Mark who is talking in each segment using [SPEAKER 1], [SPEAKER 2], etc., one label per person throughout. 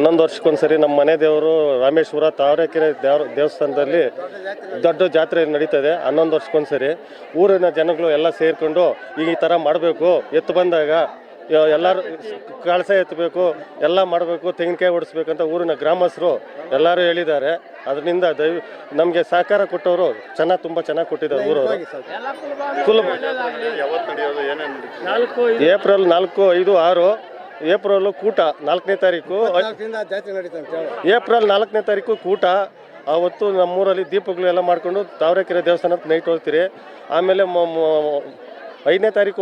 [SPEAKER 1] 11 ವರ್ಷಕ್ಕೊಂದ್ಸರಿ ನಮ್ಮ ಮನೆ ದೇವರು ರಾಮೇಶ್ವರ ತಾವರೆಕೆರೆ ದೇವಸ್ಥಾನದಲ್ಲಿ ದೊಡ್ಡ ಜಾತ್ರೆ ನಡೀತದೆ. 11 ವರ್ಷಕ್ಕೊಂದ್ಸರಿ ಊರಿನ ಜನಗಳು ಎಲ್ಲ ಸೇರಿಕೊಂಡು ಈ ಥರ ಮಾಡಬೇಕು, ಎತ್ತು ಬಂದಾಗ ಎಲ್ಲರೂ ಕಳಸ ಎತ್ತಬೇಕು, ಎಲ್ಲ ಮಾಡಬೇಕು, ತೆಂಗಿನಕಾಯಿ ಓಡಿಸ್ಬೇಕಂತ ಊರಿನ ಗ್ರಾಮಸ್ಥರು ಎಲ್ಲರೂ ಹೇಳಿದ್ದಾರೆ. ಅದರಿಂದ ನಮಗೆ ಸಹಕಾರ ಕೊಟ್ಟವರು ತುಂಬ ಚೆನ್ನಾಗಿ ಕೊಟ್ಟಿದ್ದಾರೆ. ಊರವರು ಏಪ್ರಿಲ್ 4, 5, 6 ಏಪ್ರಿಲ್ ಕೂಟ 4ನೇ ತಾರೀಕು, ಏಪ್ರಿಲ್ 4ನೇ ತಾರೀಕು ಕೂಟ. ಆವತ್ತು ನಮ್ಮೂರಲ್ಲಿ ದೀಪಗಳು ಎಲ್ಲ ಮಾಡಿಕೊಂಡು ತಾವರೆಕೆರೆ ದೇವಸ್ಥಾನಕ್ಕೆ ನೈಟ್ ಹೋಗ್ತೀರಿ. ಆಮೇಲೆ 5ನೇ ತಾರೀಕು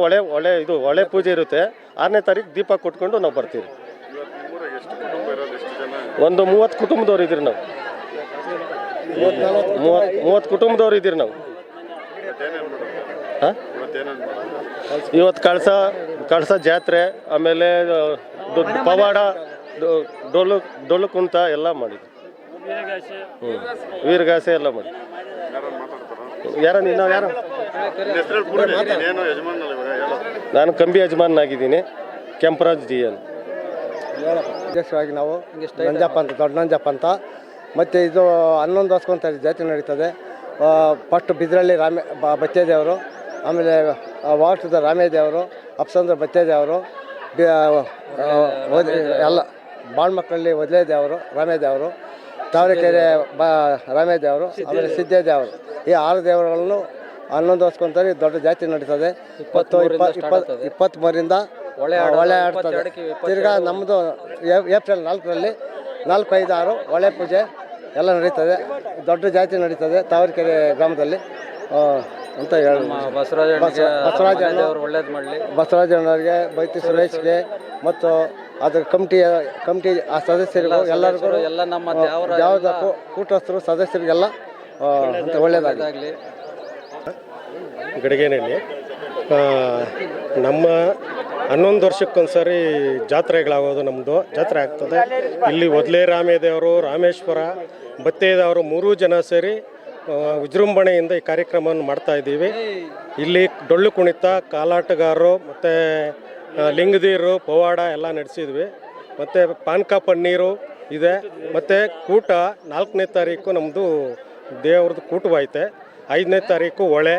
[SPEAKER 1] ಹೊಳೆ ಪೂಜೆ ಇರುತ್ತೆ. 6ನೇ ತಾರೀಕು ದೀಪ ಕೊಟ್ಕೊಂಡು ನಾವು ಬರ್ತೀವಿ. ಒಂದು 30 ಕುಟುಂಬದವ್ರು ಇದ್ದೀರಿ ನಾವು. 30 ಕುಟುಂಬದವ್ರು ಇದ್ದೀರಿ ನಾವು. ಇವತ್ತು ಕಳಸ ಜಾತ್ರೆ, ಆಮೇಲೆ ಪವಾಡ, ಡೊಳ್ಳು ಕುಣಿತ ಎಲ್ಲ ಮಾಡಿದ್ವಿ. ವೀರಗಾಸೆ ಎಲ್ಲ ಮಾಡಿ. ಯಾರು ನಾನು ಕಂಬಿ ಯಜಮಾನಾಗಿದ್ದೀನಿ, ಕೆಂಪರಾಜ್ ಡಿ ಎನ್.
[SPEAKER 2] ವಿಶೇಷವಾಗಿ ನಾವು ನಂಜಪ್ಪ ಅಂತ, ದೊಡ್ಡ ನಂಜಪ್ಪ ಅಂತ. ಮತ್ತು ಇದು 11 ವರ್ಷಕ್ಕೊಂದು ಜಾತ್ರೆ ನಡೀತದೆ. ಫಸ್ಟ್ ಬಿದ್ರಳ್ಳಿ ಬಚ್ಚೇದೇವರು, ಆಮೇಲೆ ವಾರ್ಷದ ರಾಮೇದೇವರು, ಅಪ್ಸಂದ್ರ ಬಚ್ಚೇದೇವರು, ಎಲ್ಲ ಬಾಳ್ಮಕ್ಕಳಲ್ಲಿ ಒದಲೇದೇವರು, ರಾಮೇದೇವರು, ತಾವರೆಕೆರೆ ರಾಮೇದೇವರು, ಆಮೇಲೆ ಸಿದ್ದೇದೇವರು. ಈ 6 ದೇವರುಗಳನ್ನು 11 ವರ್ಷಕ್ಕೊಂದ್ಸರಿ ದೊಡ್ಡ ಜಾತ್ರೆ ನಡೀತದೆ. 23ರಿಂದ ಒಳ್ಳೆ ಆಡ್ತದೆ. ತಿರ್ಗಾ ನಮ್ಮದು ಏಪ್ರಿಲ್ 4ರಲ್ಲಿ 4, 5, 6 ಒಳ್ಳೆ ಪೂಜೆ ಎಲ್ಲ ನಡೀತದೆ. ದೊಡ್ಡ ಜಾತ್ರೆ ನಡೀತದೆ ತಾವರೆಕೆರೆ ಗ್ರಾಮದಲ್ಲಿ ಅಂತ ಹೇಳಿ ಬಸವರಾಜಣ್ಣವ್ರಿಗೆ, ಬೈತಿ ಸುರೇಶ್ಗೆ ಮತ್ತು ಅದರ ಕಮಿಟಿ ಆ ಸದಸ್ಯರಿಗೂ ಎಲ್ಲರಿಗೂ ಎಲ್ಲ ನಮ್ಮ ಯಾವ್ದು ಕೂಟಸ್ಥರು ಸದಸ್ಯರಿಗೆಲ್ಲ ಅಂತ ಒಳ್ಳೆಯದಾಗಲಿ.
[SPEAKER 3] ಗಡಿಗೇನಲ್ಲಿ ನಮ್ಮ 11 ವರ್ಷಕ್ಕೊಂದ್ಸರಿ ಜಾತ್ರೆಗಳಾಗೋದು. ನಮ್ಮದು ಜಾತ್ರೆ ಆಗ್ತದೆ. ಇಲ್ಲಿ ಒದ್ಲೆ ರಾಮೇದೇವರು, ರಾಮೇಶ್ವರ, ಬತ್ತೇದವರು 3 ಜನ ಸೇರಿ ವಿಜೃಂಭಣೆಯಿಂದ ಈ ಕಾರ್ಯಕ್ರಮವನ್ನು ಮಾಡ್ತಾಯಿದ್ದೀವಿ. ಇಲ್ಲಿ ಡೊಳ್ಳು ಕುಣಿತ, ಕಾಲಾಟಗಾರರು ಮತ್ತು ಲಿಂಗದೀರು, ಪವಾಡ ಎಲ್ಲ ನಡೆಸಿದ್ವಿ. ಮತ್ತು ಪಾನಕ ಪನ್ನೀರು ಇದೆ. ಮತ್ತು ಕೂಟ 4ನೇ ತಾರೀಕು ನಮ್ಮದು ದೇವ್ರದ್ದು ಕೂಟವಾಯ್ತೆ. 5ನೇ ತಾರೀಕು ಹೊಳೆ,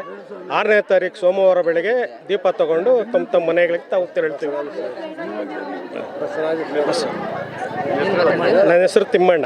[SPEAKER 3] 6ನೇ ತಾರೀಕು ಸೋಮವಾರ ಬೆಳಗ್ಗೆ ದೀಪ ತಗೊಂಡು ತಮ್ಮ ಮನೆಗಳಿಗೆ ತಾವು ತೆರಳ್ತೀವಿ. ನನ್ನ ಹೆಸರು ತಿಮ್ಮಣ್ಣ.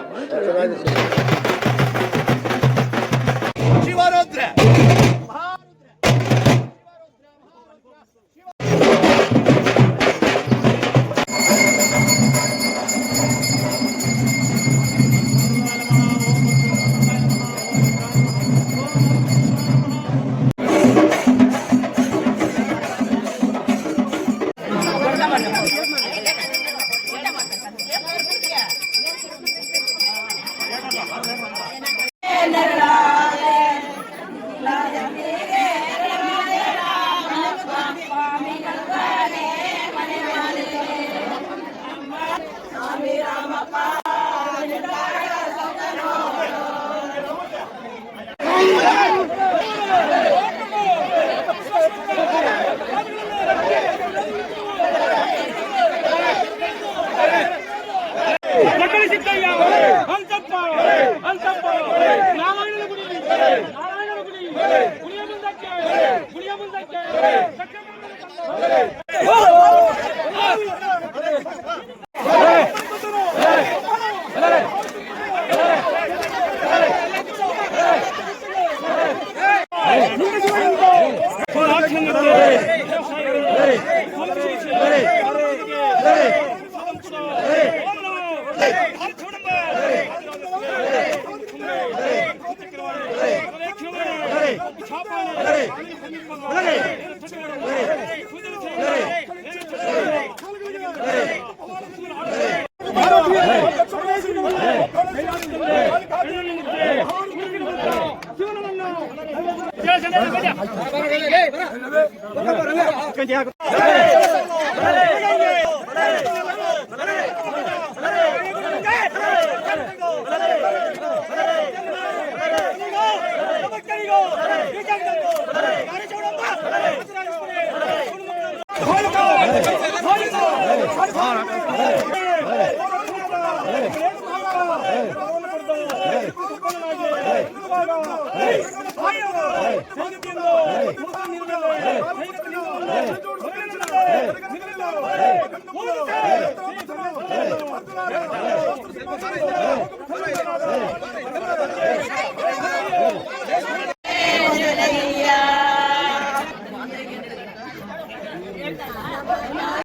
[SPEAKER 4] ಜೈ